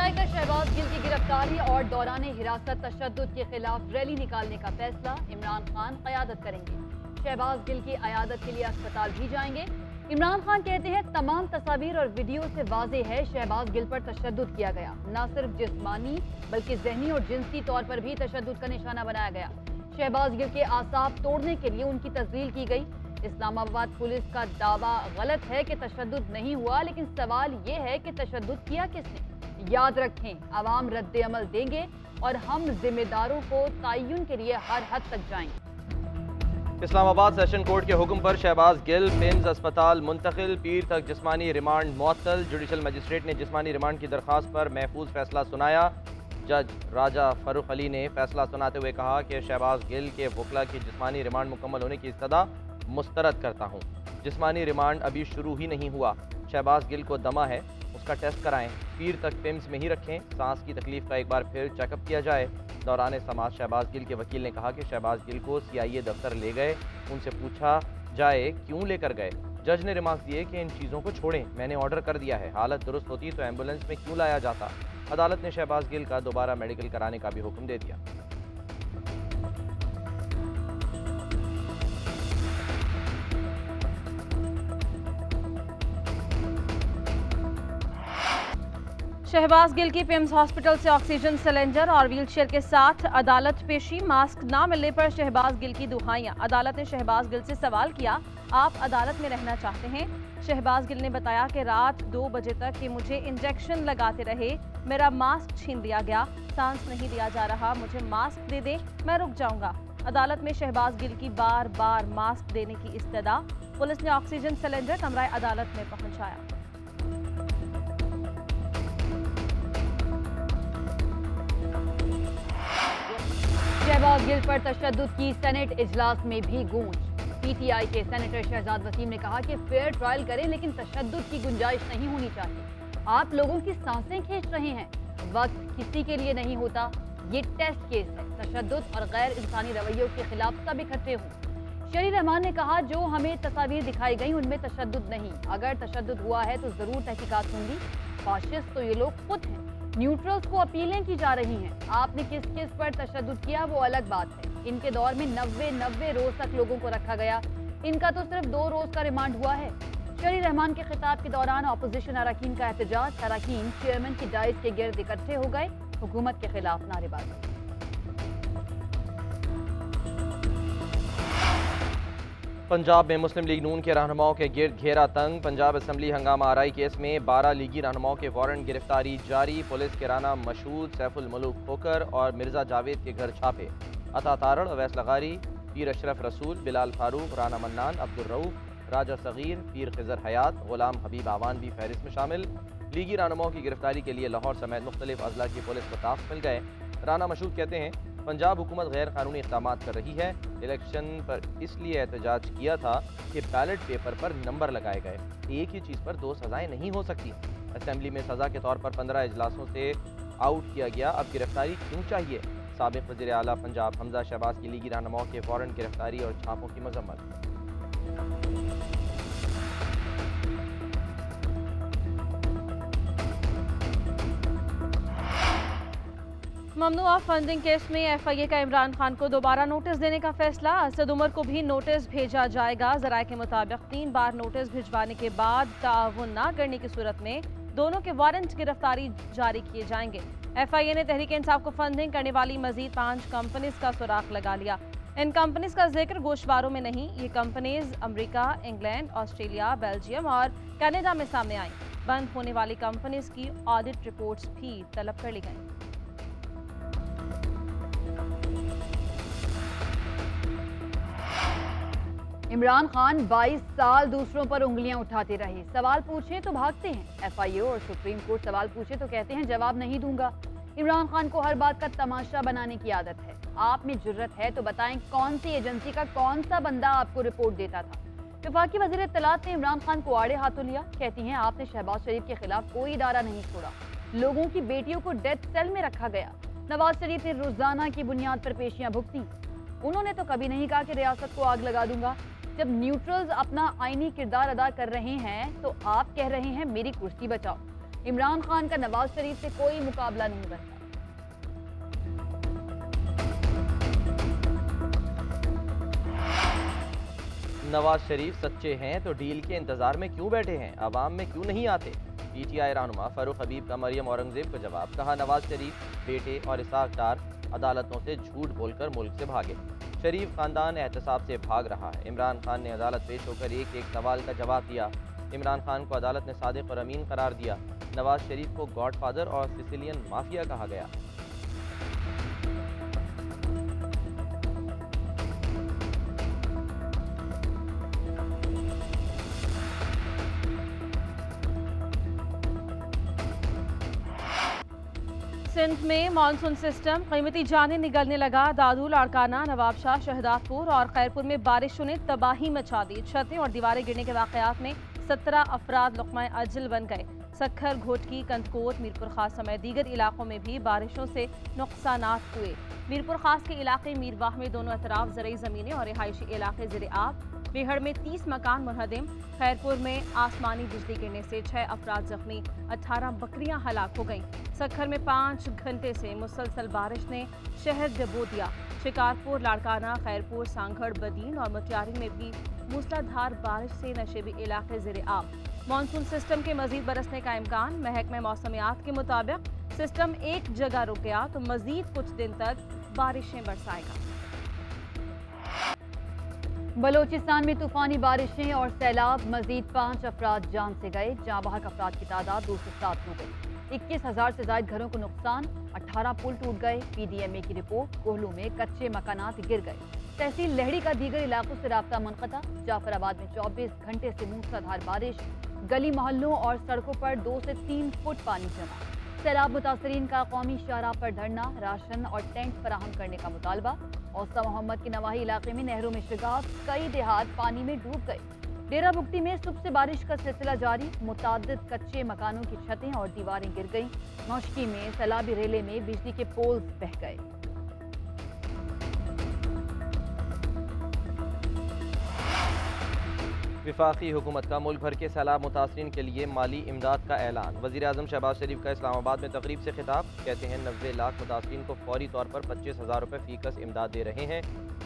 गायकर शहबाज गिल की गिरफ्तारी और दौरान हिरासत तशद्दुद के खिलाफ रैली निकालने का फैसला। इमरान खान क़यादत करेंगे। शहबाज गिल की अयादत के लिए अस्पताल भी जाएंगे। इमरान खान कहते हैं तमाम तस्वीर और वीडियो से वाज़ेह है शहबाज गिल पर तशद्दुद किया गया। न सिर्फ जिस्मानी बल्कि जहनी और जिनसी तौर पर भी तशद्दुद का निशाना बनाया गया। शहबाज गिल के आसाब तोड़ने के लिए उनकी तस्दील की गई। इस्लामाबाद पुलिस का दावा गलत है कि तशद्दुद नहीं हुआ, लेकिन सवाल ये है कि तशद्दुद किया किसने। याद रखें, अवाम रद्द अमल देंगे और हम जिम्मेदारों को तयन के लिए हर हद तक जाएंगे। इस्लामाबाद सेशन कोर्ट के हुक्म पर शहबाज गिल पिम्स अस्पताल मुंतकिल, पीर तक जिस्मानी रिमांड मुअत्तल। जुडिशल मजिस्ट्रेट ने जिस्मानी रिमांड की दरख्वास्त पर महफूज फैसला सुनाया। जज राजा फरूख अली ने फैसला सुनाते हुए कहा कि शहबाज गिल के वकला की जिस्मानी रिमांड मुकम्मल होने की इस्तदा मुस्तरद करता हूँ। जिस्मानी रिमांड अभी शुरू ही नहीं हुआ। शहबाज गिल को दमा है, उसका टेस्ट कराएं। पीर तक पिम्स में ही रखें। सांस की तकलीफ का एक बार फिर चेकअप किया जाए। दौरान समाज शहबाज गिल के वकील ने कहा कि शहबाज गिल को CIA दफ्तर ले गए, उनसे पूछा जाए क्यों लेकर गए। जज ने रिमार्क दिए कि इन चीज़ों को छोड़ें, मैंने ऑर्डर कर दिया है। हालत दुरुस्त होती तो एम्बुलेंस में क्यों लाया जाता। अदालत ने शहबाज गिल का दोबारा मेडिकल कराने का भी हुक्म दे दिया। शहबाज गिल की पिम्स हॉस्पिटल से ऑक्सीजन सिलेंडर और व्हीलचेयर के साथ अदालत पेशी। मास्क ना मिलने पर शहबाज गिल की दुहाइयां। अदालत ने शहबाज गिल से सवाल किया, आप अदालत में रहना चाहते हैं? शहबाज गिल ने बताया कि रात 2 बजे तक कि मुझे इंजेक्शन लगाते रहे, मेरा मास्क छीन लिया गया, सांस नहीं लिया जा रहा, मुझे मास्क दे दे, मैं रुक जाऊंगा। अदालत में शहबाज गिल की बार बार मास्क देने की इस्तदा। पुलिस ने ऑक्सीजन सिलेंडर कमरा अदालत में पहुंचाया। शहबाज गिल पर तशद्दुद की सेनेट इजलास में भी गूंज। PTI के सेनेटर शहजाद वसीम ने कहा कि फेयर ट्रायल करें, लेकिन तशद्दुद की गुंजाइश नहीं होनी चाहिए। आप लोगों की सांसें खींच रहे हैं, वक्त किसी के लिए नहीं होता। ये टेस्ट केस है। तशद्दुद और गैर इंसानी रवैयों के खिलाफ सब इकट्ठे हों। शरी रहमान ने कहा, जो हमें तस्वीर दिखाई गई उनमें तशद्दुद नहीं, अगर तशद्दुद हुआ है तो जरूर तहकीकात होंगी। फाशिस्ट तो ये लोग खुद हैं। न्यूट्रल्स को अपीलें की जा रही हैं। आपने किस किस पर तशद्दुद किया वो अलग बात है। इनके दौर में 90 रोज तक लोगों को रखा गया, इनका तो सिर्फ 2 रोज का रिमांड हुआ है। शरी रहमान के खिताब के दौरान अपोजिशन अरकान का एहतजाज। अरकान चेयरमैन की डाइस के गिर्द इकट्ठे हो गए, हुकूमत के खिलाफ नारेबाजी। पंजाब में मुस्लिम लीग नून के रहनुमाओं के गिर्द घेरा तंग। पंजाब असम्बली हंगामा आराई केस में 12 लीगी रहनुमाओं के वारंट गिरफ्तारी जारी। पुलिस के राना मशहूद, सैफुल मलूक खोकर और मिर्जा जावेद के घर छापे। अता तारड़, अवैस लगारी, पीर अशरफ रसूल, बिलाल फारूक, राना मन्नान, अब्दुल रऊफ, राजा सगीर, पीर खिजर हयात, गुलाम हबीब आवान भी फहरिस्त में शामिल। लीगी रहनुमाओं की गिरफ्तारी के लिए लाहौर समेत मुख्तलिफ अजला की पुलिस को ताफ मिल गए। राना मशहूद कहते हैं, पंजाब हुकूमत गैर कानूनी इक़दाम कर रही है। इलेक्शन पर इसलिए एहतजाज किया था कि बैलेट पेपर पर नंबर लगाए गए। एक ही चीज़ पर 2 सज़ाएँ नहीं हो सकती। असम्बली में सज़ा के तौर पर 15 इजलासों से आउट किया गया, अब गिरफ्तारी क्यों चाहिए। साबिक़ वज़ीर आला पंजाब हमजा शहबाज की लीगी रहनुमाओं के वारंट गिरफ्तारी और छापों की मजम्मत। ममनुआ फंडिंग केस में FIA का इमरान खान को दोबारा नोटिस देने का फैसला। असद उमर को भी नोटिस भेजा जाएगा। ज़राए के मुताबिक 3 बार नोटिस भिजवाने के बाद ताउन न करने की सूरत में दोनों के वारंट गिरफ्तारी जारी किए जाएंगे। FIA ने तहरीक इंसाफ को फंडिंग करने वाली मजीद 5 कंपनीज का सुराख लगा लिया। इन कंपनीज का जिक्र गोशवारों में नहीं। ये कंपनीज अमरीका, इंग्लैंड, ऑस्ट्रेलिया, बेल्जियम और कनाडा में सामने आई। बंद होने वाली कंपनीज की ऑडिट रिपोर्ट्स भी तलब कर ली गई। इमरान खान 22 साल दूसरों पर उंगलियां उठाते रहे। सवाल पूछे तो भागते हैं। FIA और सुप्रीम कोर्ट सवाल पूछे तो कहते हैं जवाब नहीं दूंगा। इमरान खान को हर बात का तमाशा बनाने की आदत है। आप में जुर्रत है तो बताएं, कौन सी एजेंसी का कौन सा बंदा आपको रिपोर्ट देता था। वफाकी वज़ीर इत्तलात ने इमरान खान को आड़े हाथों लिया। कहती हैं, आपने शहबाज शरीफ के खिलाफ कोई इदारा नहीं छोड़ा। लोगों की बेटियों को डेथ सेल में रखा गया। नवाज शरीफ ने रोजाना की बुनियाद पर पेशियां भुगती। उन्होंने तो कभी नहीं कहा कि रियासत को आग लगा दूंगा। जब न्यूट्रल्स अपना आईनी किरदार अदा कर रहे हैं तो आप कह रहे हैं मेरी कुर्सी बचाओ। इमरान खान का नवाज शरीफ से कोई मुकाबला नहीं बनता। नवाज शरीफ सच्चे हैं तो डील के इंतजार में क्यों बैठे हैं, अवाम में क्यों नहीं आते? पीटीआई रहनुमा फारूक हबीब का मरियम औरंगजेब को जवाब। कहा, नवाज शरीफ बेटे और इसाक डार अदालतों से झूठ बोलकर मुल्क से भागे। शरीफ खानदान एहतसाब से भाग रहा है। इमरान खान ने अदालत पेश होकर एक एक सवाल का जवाब दिया। इमरान खान को अदालत ने सादिक और अमीन करार दिया। नवाज शरीफ को गॉडफादर और सिसिलियन माफिया कहा गया। सिंध में मानसून सिस्टम, कीमती जानें निगलने लगा। दादू, लाड़काना, नवाबशाह, शहदादपुर और खैरपुर में बारिशों ने तबाही मचा दी। छतें और दीवारें गिरने के वाकयात में 17 अफराद लुक़्मा अजल बन गए। सक्खर, घोटकी, कंदकोट, मीरपुर खास समेत दीगर इलाकों में भी बारिशों से नुकसानात हुए। मीरपुर खास के इलाके मीरवाह में दोनों अतराफ ज़रई ज़मीनें और रिहायशी इलाके ज़ेर आब। बेहड़ में 30 मकान मुनहदिम। खैरपुर में आसमानी बिजली गिरने से 6 अफराद जख्मी, 18 बकरियां हलाक हो गईं। सक्खर में 5 घंटे से मुसलसल बारिश ने शहर डबो दिया। शिकारपुर, लाड़काना, खैरपुर, सांगड़, बदीन और मुटियारी में भी मूसलाधार बारिश से नशेबी इलाके ज़ेर आब। मानसून सिस्टम के मजीद बरसने का इम्कान। महकमा मौसमियात के मुताबिक सिस्टम एक जगह रुक गया तो मजीद कुछ दिन तक बारिशें बरसाएगा। बलोचिस्तान में तूफानी बारिशें और सैलाब, मजीद 5 अफराद जान से गए। जाँ बहक अफराद की तादाद 207 हो गई। 21,000 से ज्यादा घरों को नुकसान, 18 पुल टूट गए। PDMA की रिपोर्ट। कोहलू में कच्चे मकानात गिर गए। तहसील लहड़ी का दीगर इलाकों से राब्ता मुनक़ता। जाफराबाद में 24 घंटे से मूसलाधार बारिश। गली मोहल्लों और सड़कों पर 2 से 3 फुट पानी जमा। सैलाब मुतासरीन का कौमी शाहराह पर धरना, राशन और टेंट फराहम करने का मुतालबा। औसा मोहम्मद के नवाही इलाके में नहरों में शिगाफ, कई देहात पानी में डूब गए। डेरा बुगटी में सुबह से बारिश का सिलसिला जारी। मुतादिद कच्चे मकानों की छतें और दीवारें गिर गईं। नौशकी में सैलाबी रेले में बिजली के पोल्स बह गए। वफाकी हुकूमत का मुल्क भर के सैलाब मुतासरीन के लिए माली इमदाद का ऐलान। वज़ीर-ए-आज़म शहबाज शरीफ का इस्लामाबाद में तकरीब से खिताब। कहते हैं 90 लाख मुतासरीन को फौरी तौर पर 25,000 रुपये फ़ीकस इमदाद दे रहे हैं।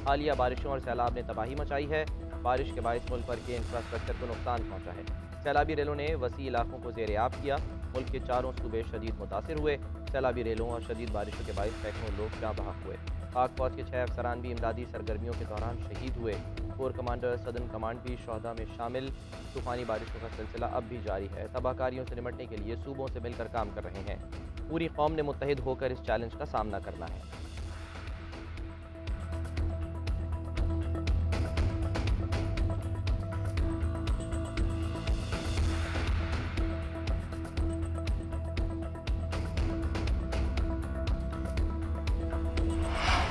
हालिया बारिशों और सैलाब ने तबाही मचाई है। बारिश के बायस मुल्क भर के इंफ्रास्ट्रक्चर को नुकसान पहुँचा है। सैलाबी रेलों ने वसी इलाकों को ज़ेर आब किया। मुल्क के चारों सूबे शदीद मुतासिर हुए। सैलाबी रेलों और शदीद बारिशों के बायस सैकड़ों लोग जाँ बहक हुए। पाक फौज के 6 अफसरान भी इमदादी सरगर्मियों के दौरान शहीद हुए। कोर कमांडर सदन कमांड भी शहदा में शामिल। तूफानी बारिशों का सिलसिला अब भी जारी है। तबाहकारियों से निपटने के लिए सूबों से मिलकर काम कर रहे हैं। पूरी कौम ने मुत्तहिद होकर इस चैलेंज का सामना करना है।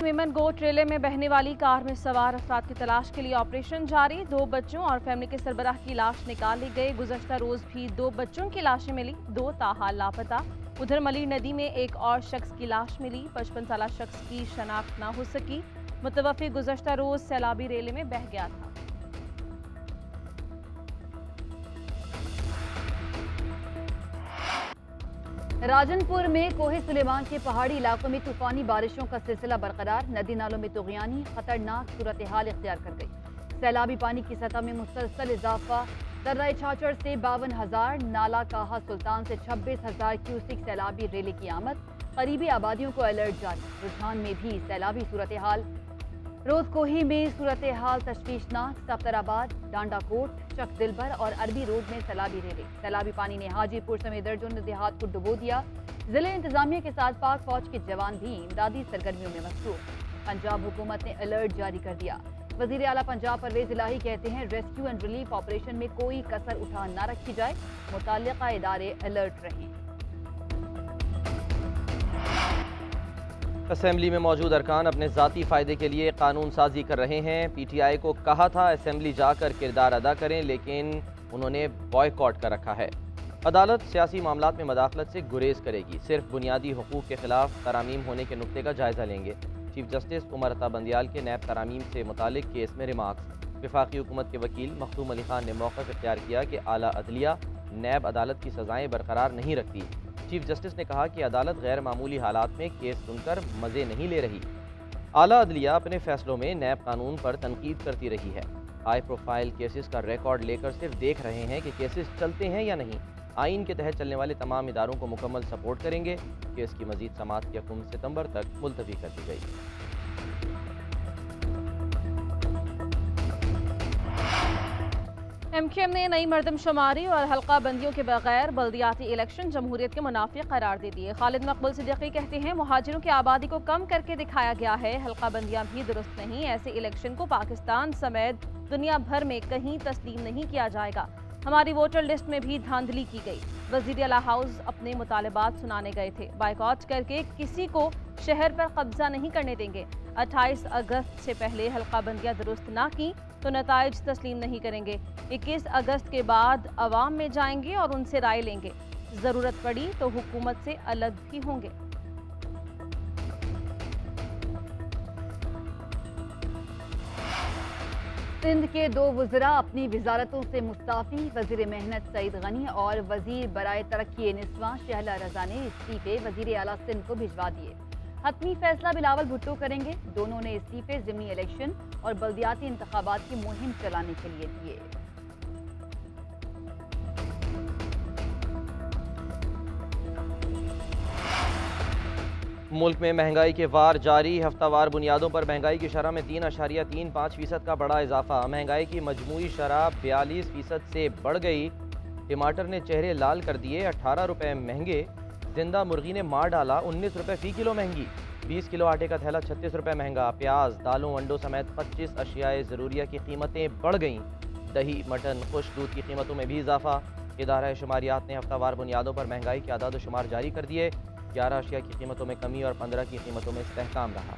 विमन गोट रेले में बहने वाली कार में सवार अफराद की तलाश के लिए ऑपरेशन जारी। 2 बच्चों और फैमिली के सरबराह की लाश निकाल ली गई। गुज़श्ता रोज भी 2 बच्चों की लाशें मिली, 2 ताहाल लापता। उधर मली नदी में एक और शख्स की लाश मिली। 55 साला शख्स की शनाख्त न हो सकी। मुतवफ़ी गुज़श्ता रोज सैलाबी रेले में बह गया था। राजनपुर में कोहे सुलेमान के पहाड़ी इलाकों में तूफानी बारिशों का सिलसिला बरकरार। नदी नालों में तुग़यानी खतरनाक सूरत हाल इख्तियार कर गई। सैलाबी पानी की सतह में मुसलसल इजाफा। दर्रा छाछड़ से 52,000, नाला काहा सुल्तान से 26,000 क्यूसिक सैलाबी रेले की आमद। करीबी आबादियों को अलर्ट जारी। रुझान में भी सैलाबी सूरत हाल। रोज कोही में सूरत हाल तशवीशनाक। सफ्तराबाद, डांडाकोट, चक दिलबर और अरबी रोड में सैलाबी रेले। सैलाबी पानी ने हाजीपुर समेत दर्जनों देहात को डुबो दिया। जिले इंतजामिया के साथ पाक फौज के जवान भी इमदादी सरगर्मियों में मसरूफ। पंजाब हुकूमत ने अलर्ट जारी कर दिया। वजीर आला पंजाब परवेज इलाही कहते हैं रेस्क्यू एंड रिलीफ ऑपरेशन में कोई कसर उठा न रखी जाए। मुताल्लिका इदारे अलर्ट रहें। असेंबली में मौजूद अरकान अपने ज़ाती फ़ायदे के लिए कानून साजी कर रहे हैं। PTI को कहा था असेंबली जाकर किरदार अदा करें, लेकिन उन्होंने बॉयकॉट कर रखा है। अदालत सियासी मामलात में मदाखलत से गुरेज करेगी। सिर्फ बुनियादी हुकूक के खिलाफ तरामीम होने के नुक्ते का जायज़ा लेंगे। चीफ जस्टिस उमर अता बंदियाल के नैब तरामीम से मुतालिक केस में रिमार्क्स। वफाकी हुकूमत के वकील मखदूम अली खान ने मौक़िफ़ इख्तियार किया कि आला अदलिया नैब अदालत की सजाएं बरकरार नहीं रखती। चीफ जस्टिस ने कहा कि अदालत गैर मामूली हालात में केस सुनकर मज़े नहीं ले रही। आला अदलिया अपने फैसलों में नैब कानून पर तनकीद करती रही है। हाई प्रोफाइल केसेस का रिकॉर्ड लेकर सिर्फ देख रहे हैं कि केसेस चलते हैं या नहीं। आइन के तहत चलने वाले तमाम इदारों को मुकम्मल सपोर्ट करेंगे। केस की मजीद समाअत 1 सितंबर तक मुलतवी कर दी गई। MQM ने नई मरदमशुमारी और हल्का बंदियों के बगैर बल्दियाती इलेक्शन जमहूरियत के मुनाफी करार दे दिए। खालिद मकबूल सिद्दीकी कहते हैं मुहाजिरों की आबादी को कम करके दिखाया गया है, हल्का बंदियां भी दुरुस्त नहीं। ऐसे इलेक्शन को पाकिस्तान समेत दुनिया भर में कहीं तस्लीम नहीं किया जाएगा। हमारी वोटर लिस्ट में भी धांधली की गई। वज़ीर आला हाउस अपने मुतालबात सुनाने गए थे। बाइकॉट करके किसी को शहर पर कब्जा नहीं करने देंगे। 28 अगस्त से पहले हल्का बंदियां दुरुस्त ना की तो नताइज तस्लीम नहीं करेंगे। 21 अगस्त के बाद अवाम में जाएंगे और उनसे राय लेंगे। ज़रूरत पड़ी तो हुकूमत से अलग भी होंगे। सिंध के 2 वज़रा अपनी वजारतों से मुस्ताफ़ी। वज़ीर मेहनत सईद गनी और वज़ीर बराए तरक्की निस्वां शहला रजा ने इस्तीफे वज़ीर आला सिंध को भिजवा दिए। हतमी फैसला बिलावल भुट्टो करेंगे। दोनों ने इस्तीफे ज़िमनी इलेक्शन और बल्दियाती इंतखाबात की मुहिम चलाने के लिए दिए। मुल्क में महंगाई के वार जारी। हफ्तावार बुनियादों पर महंगाई की शरह में 3.35% का बड़ा इजाफा। महंगाई की मजमूई शरह 42% से बढ़ गई। टमाटर ने चेहरे लाल कर दिए, 18 रुपये महंगे। जिंदा मुर्गी ने मार डाला, 19 रुपये फ़ी किलो महंगी। 20 किलो आटे का थैला 36 रुपये महंगा। प्याज, दालों, अंडों समेत 25 अशियाए ज़रूरिया की कीमतें बढ़ गईं। दही, मटन, खुश्क दूध की कीमतों में भी इजाफा। इदारा शुमारियात ने हफ्तावार बुनियादों पर महंगाई के आदाद शुमार जारी कर दिए। 11 अशिया की कीमतों में कमी और 15 की कीमतों में इस्तेहकाम रहा।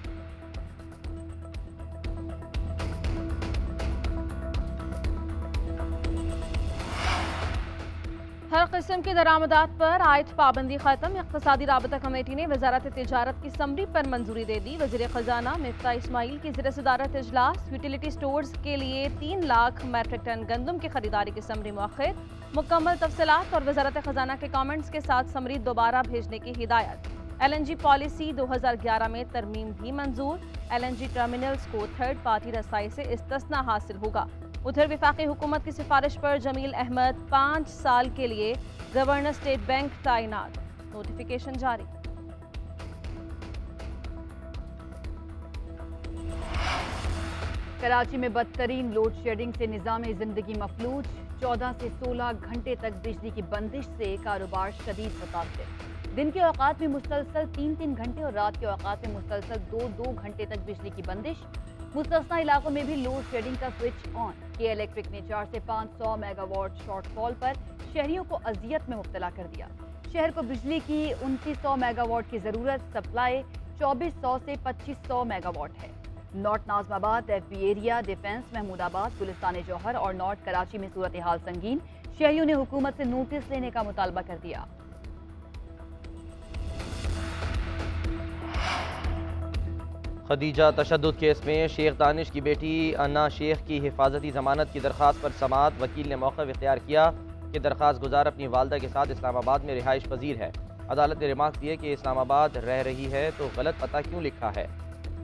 हर किस्म की दरामदात पर आयत पाबंदी खत्म। इक़्तिसादी राबता कमेटी ने वजारत तिजारत की समरी पर मंजूरी दे दी। वज़ीर ख़जाना मिफ्ता इस्माइल की ज़ेर सदारत इजलास। यूटिलिटी स्टोर्स के लिए 3 लाख मैट्रिक टन गंदम की खरीदारी की समरी मौखर। मुकम्मल तफसीलात और वजारत ख़जाना के कमेंट्स के साथ समरी दोबारा भेजने की हिदायत। LNG पॉलिसी 2011 में तरमीम भी मंजूर। LNG टर्मिनल्स को थर्ड पार्टी रसाई से इस्तिस्ना हासिल होगा। उधर वफाकी हुकूमत की सिफारिश पर जमील अहमद 5 साल के लिए गवर्नर स्टेट बैंक तैनात। नोटिफिकेशन जारी। कराची में बदतरीन लोड शेडिंग से निज़ाम ज़िंदगी मफलूज। 14 से 16 घंटे तक बिजली की बंदिश से कारोबार शदीद मुतासर। दिन के औकात में मुसलसल 3-3 घंटे और रात के औकात में मुसलसल 2-2 घंटे तक बिजली की बंदिश। मुस्तस्ना इलाकों में भी लोड शेडिंग का स्विच ऑन। के इलेक्ट्रिक ने 4 से 500 मेगावाट शॉर्टफॉल पर शहरियों को अजियत में मुब्तला कर दिया। शहर को बिजली की 2900 मेगावाट की ज़रूरत। सप्लाई 2400 से 2500 मेगावाट है। North Nazimabad, FB area, defence, Mahmoodabad, Gulistan Jauhar और नॉर्थ कराची में सूरत हाल संगीन। शहरियों ने हुकूमत से नोटिस लेने का मुतालबा कर दिया। खदीजा तशद्दुद केस में शेख दानिश की बेटी अन्ना शेख की हिफाजती ज़मानत की दरख्वास्त पर समाअत। वकील ने मौका इख्तियार किया कि दरख्वास्त गुजार अपनी वालदा के साथ इस्लामाबाद में रिहाइश पजीर है। अदालत ने रिमार्क दिए कि इस्लामाबाद रह रही है तो गलत पता क्यों लिखा है।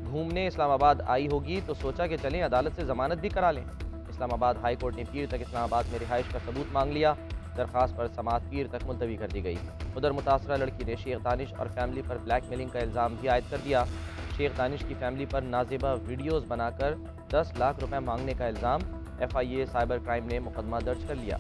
घूमने इस्लामाबाद आई होगी तो सोचा कि चलें अदालत से ज़मानत भी करा लें। इस्लामाबाद हाई कोर्ट ने पीर तक इस्लामाबाद में रिहाइश का सबूत मांग लिया। दरख्वास्त पर समाअत पीर तक मुलतवी कर दी गई। उधर मुतासरा लड़की ने शेख दानिश और फैमिली पर ब्लैकमेलिंग का इल्ज़ाम भी आयद कर दिया। शेख दानिश की फैमिली पर नाजिबा वीडियोस बनाकर 10 लाख रुपए मांगने का इल्ज़ाम। FIA साइबर क्राइम ने मुकदमा दर्ज कर लिया।